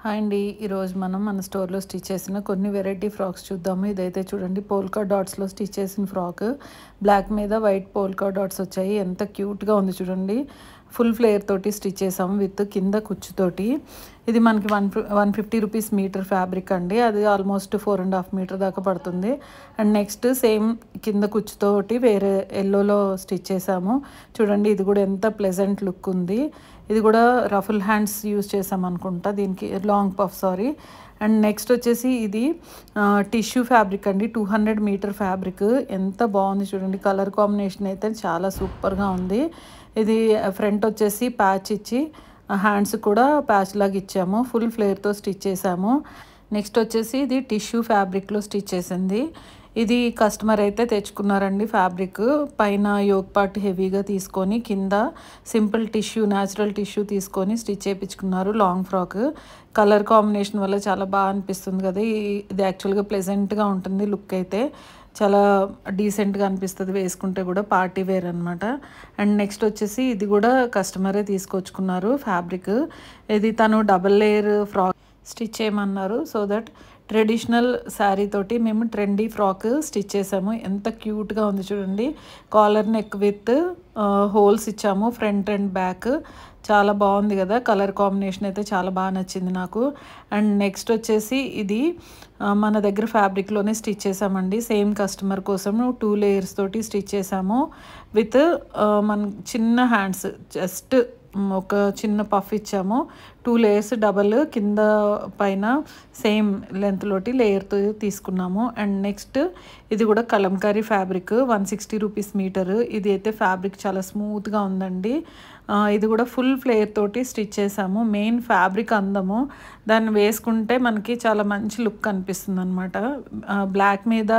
Hi అండి. ఈరోజు మనం మన స్టోర్‌లో స్టిచ్ చేసిన కొన్ని వెరైటీ ఫ్రాక్స్ చూద్దాము. ఇదైతే చూడండి పోల్కా డాట్స్‌లో స్టిచ్ చేసిన ఫ్రాక్. బ్లాక్ మీద వైట్ పోల్కా డాట్స్ వచ్చాయి. ఎంత క్యూట్‌గా ఉంది చూడండి. ఫుల్ ఫ్లేర్ తోటి స్టిచ్ చేసాము విత్ కింద కుచ్చుతోటి. ఇది మనకి 150 రూపీస్ మీటర్ ఫ్యాబ్రిక్ అండి. అది ఆల్మోస్ట్ 4.5 మీటర్ దాకా పడుతుంది. అండ్ నెక్స్ట్ సేమ్ కింద కుచ్చుతోటి వేరే ఎల్లోలో స్టిచ్ చేసాము. చూడండి ఇది కూడా ఎంత ప్లెజెంట్ లుక్ ఉంది. ఇది కూడా రఫుల్ హ్యాండ్స్ యూజ్ చేసాం అనుకుంటా దీనికి, లాంగ్ పఫ్ అండ్ నెక్స్ట్ వచ్చేసి ఇది టిష్యూ ఫ్యాబ్రిక్ అండి. 200 మీటర్ ఫ్యాబ్రిక్. ఎంత బాగుంది చూడండి. కలర్ కాంబినేషన్ అయితే చాలా సూపర్గా ఉంది. ఇది ఫ్రంట్ వచ్చేసి ప్యాచ్ ఇచ్చి హ్యాండ్స్ కూడా ప్యాచ్ లాగా ఇచ్చాము. ఫుల్ ఫ్లేర్తో స్టిచ్ చేసాము. నెక్స్ట్ వచ్చేసి ఇది టిష్యూ ఫ్యాబ్రిక్లో స్టిచ్ చేసింది. ఇది కస్టమర్ అయితే తెచ్చుకున్నారండి ఫ్యాబ్రిక్. పైన యోక్ పార్ట్ హెవీగా తీసుకొని కింద సింపుల్ టిష్యూ, న్యాచురల్ టిష్యూ తీసుకొని స్టిచ్ చేయించుకున్నారు. లాంగ్ ఫ్రాక్ కలర్ కాంబినేషన్ వల్ల చాలా బాగా అనిపిస్తుంది కదా. ఇది యాక్చువల్గా ప్లెజెంట్గా ఉంటుంది. లుక్ అయితే చాలా డీసెంట్గా అనిపిస్తుంది వేసుకుంటే కూడా, పార్టీ వేర్ అనమాట. అండ్ నెక్స్ట్ వచ్చేసి ఇది కూడా కస్టమరే తీసుకొచ్చుకున్నారు ఫ్యాబ్రిక్. ఇది తను డబల్ లేయర్ ఫ్రాక్ స్టిచ్ చేయమన్నారు. సో దట్ ట్రెడిషనల్ శారీ తోటి మేము ట్రెండీ ఫ్రాక్ స్టిచ్ చేసాము. ఎంత క్యూట్గా ఉంది చూడండి. కాలర్ నెక్ విత్ హోల్స్ ఇచ్చాము ఫ్రంట్ అండ్ బ్యాక్. చాలా బాగుంది కదా. కలర్ కాంబినేషన్ అయితే చాలా బాగా నచ్చింది నాకు. అండ్ నెక్స్ట్ వచ్చేసి ఇది మన దగ్గర ఫ్యాబ్రిక్లోనే స్టిచ్ చేసామండి. సేమ్ కస్టమర్ కోసం 2 లేయర్స్ తోటి స్టిచ్ చేసాము విత్ మన చిన్న హ్యాండ్స్. జస్ట్ ఒక చిన్న పఫ్ ఇచ్చాము. 2 లేయర్స్ డబల్ కింద పైన సేమ్ లెంత్లోటి లేయర్తో తీసుకున్నాము. అండ్ నెక్స్ట్ ఇది కూడా కలంకారీ ఫ్యాబ్రిక్. 160 rupees metre. ఇది అయితే ఫ్యాబ్రిక్ చాలా స్మూత్గా ఉందండి. ఇది కూడా ఫుల్ ఫ్లేర్ తోటి స్టిచ్ చేసాము. మెయిన్ ఫ్యాబ్రిక్ అందము, దాన్ని వేసుకుంటే మనకి చాలా మంచి లుక్ అనిపిస్తుంది అనమాట. బ్లాక్ మీద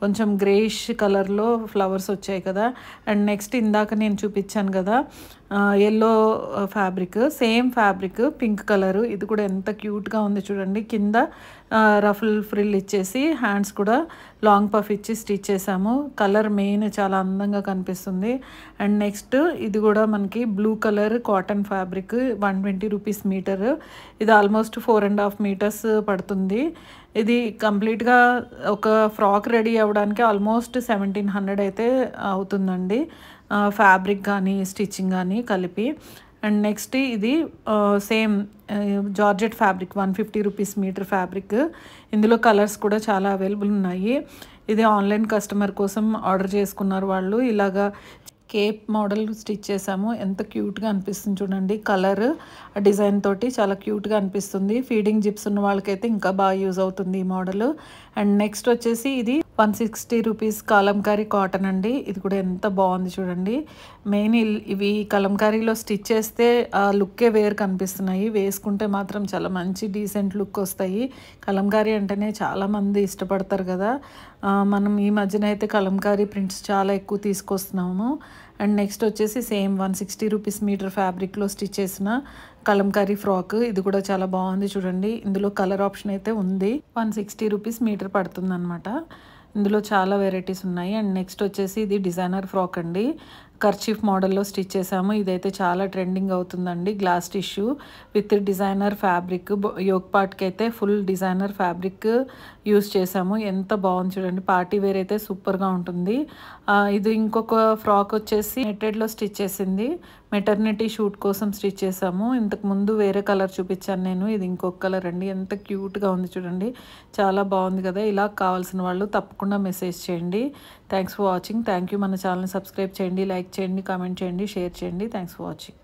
కొంచెం గ్రేష్ కలర్లో ఫ్లవర్స్ వచ్చాయి కదా. అండ్ నెక్స్ట్ ఇందాక నేను చూపించాను కదా yellow fabric, same fabric pink colour. ఇది కూడా ఎంత క్యూట్గా ఉంది చూడండి. కింద రఫుల్ ఫ్రిల్ ఇచ్చేసి హ్యాండ్స్ కూడా లాంగ్ పఫ్ ఇచ్చి స్టిచ్ చేసాము. కలర్ మెయిన్ చాలా అందంగా కనిపిస్తుంది. అండ్ నెక్స్ట్ ఇది కూడా మనకి blue colour cotton fabric. 120 rupees metre. ఇది ఆల్మోస్ట్ 4.5 మీటర్స్ పడుతుంది. ఇది కంప్లీట్గా ఒక ఫ్రాక్ రెడీ అవ్వడానికి ఆల్మోస్ట్ 1700 అయితే అవుతుందండి, ఫ్యాబ్రిక్ కానీ స్టిచ్చింగ్ కానీ కలిపి. అండ్ నెక్స్ట్ ఇది same georgette fabric. 150 rupees metre fabric. ఇందులో కలర్స్ కూడా చాలా అవైలబుల్ ఉన్నాయి. ఇది ఆన్లైన్ కస్టమర్ కోసం ఆర్డర్ చేసుకున్నారు వాళ్ళు. ఇలాగా కేప్ మోడల్ స్టిచ్ చేసాము. ఎంత క్యూట్గా అనిపిస్తుంది చూడండి. కలర్ డిజైన్ తోటి చాలా క్యూట్గా అనిపిస్తుంది. ఫీడింగ్ జిప్స్ ఉన్న వాళ్ళకైతే ఇంకా బాగా యూజ్ అవుతుంది ఈ మోడల్. అండ్ నెక్స్ట్ వచ్చేసి ఇది 160 రూపీస్ కలంకారీ కాటన్ అండి. ఇది కూడా ఎంత బాగుంది చూడండి. మెయిన్ ఇవి కలంకారీలో స్టిచ్ చేస్తే ఆ లుక్కే వేరు కనిపిస్తున్నాయి. వేసుకుంటే మాత్రం చాలా మంచి డీసెంట్ లుక్ వస్తాయి. కలంకారీ అంటేనే చాలామంది ఇష్టపడతారు కదా. మనం ఈ మధ్యన అయితే కలంకారీ ప్రింట్స్ చాలా ఎక్కువ తీసుకొస్తున్నాము. అండ్ నెక్స్ట్ వచ్చేసి సేమ్ 160 రూపీస్ మీటర్ ఫ్యాబ్రిక్లో స్టిచ్ చేసిన కలంకారీ ఫ్రాక్. ఇది కూడా చాలా బాగుంది చూడండి. ఇందులో కలర్ ఆప్షన్ అయితే ఉంది. 160 రూపీస్ మీటర్ పడుతుంది అనమాట. ఇందులో చాలా వెరైటీస్ ఉన్నాయి. అండ్ నెక్స్ట్ వచ్చేసి ఇది డిజైనర్ ఫ్రాక్ అండి. కర్చీఫ్ మోడల్లో స్టిచ్ చేసాము. ఇదైతే చాలా ట్రెండింగ్ అవుతుందండి. Glass tissue with designer fabric. Yoke పార్ట్కి అయితే ఫుల్ డిజైనర్ ఫ్యాబ్రిక్ యూస్ చేసాము. ఎంత బాగుంది చూడండి. పార్టీ వేర్ అయితే సూపర్గా ఉంటుంది. ఇది ఇంకొక ఫ్రాక్ వచ్చేసి నెట్టెడ్లో స్టిచ్ చేసింది. మెటర్నిటీ షూట్ కోసం స్టిచ్ చేసాము. ఇంతకుముందు వేరే కలర్ చూపించాను నేను. ఇది ఇంకొక కలర్ అండి. ఎంత క్యూట్గా ఉంది చూడండి. చాలా బాగుంది కదా. ఇలా కావాల్సిన వాళ్ళు తప్పకుండా మెసేజ్ చేయండి. Thanks for watching. Thank you. మన ఛానల్ని సబ్స్క్రైబ్ చేయండి, లైక్ చేయండి, కామెంట్ చేయండి, షేర్ చేయండి. Thanks for watching.